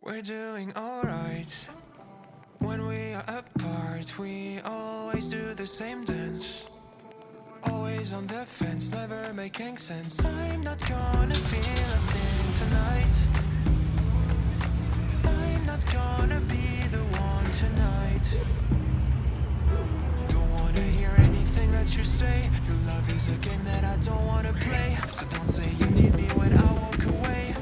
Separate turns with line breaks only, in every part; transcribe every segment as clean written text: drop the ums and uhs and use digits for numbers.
We're doing alright. When we are apart, we always do the same dance. Always on the fence, never making sense. I'm not gonna feel a thing tonight. I'm not gonna be the one tonight. Don't wanna hear anything that you say. Your love is a game that I don't wanna play. So don't say you need me when I walk away.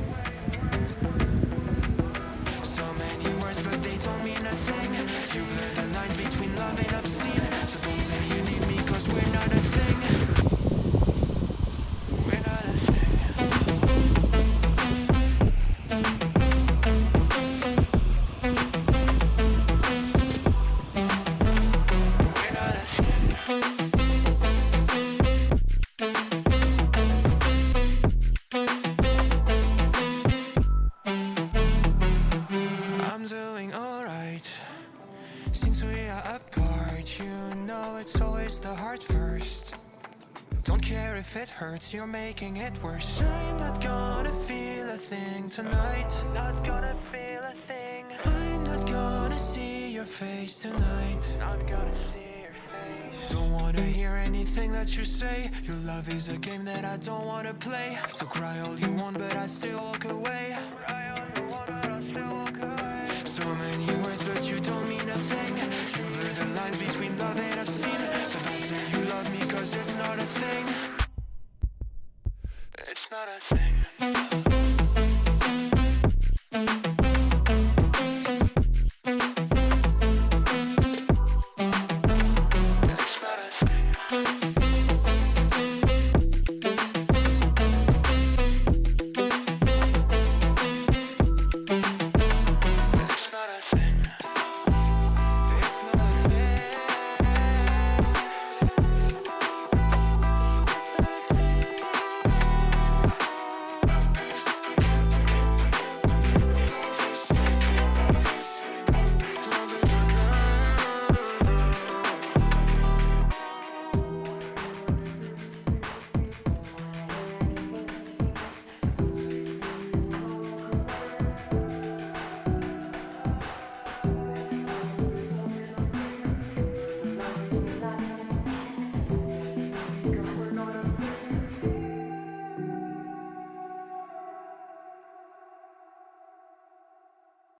So many words but they don't mean a thing. You blur the lines between love and obscene. So don't say you need me cause we're not a thing. We're not a thing. We're not a thing. I'm doing alright. Since we are apart, you know it's always the heart first. Don't care if it hurts, you're making it worse. I'm not gonna feel a thing tonight. Not gonna feel a thing. I'm not gonna see your face tonight. Not gonna see your face. Don't wanna hear anything that you say. Your love is a game that I don't wanna play. So cry all you want, but I still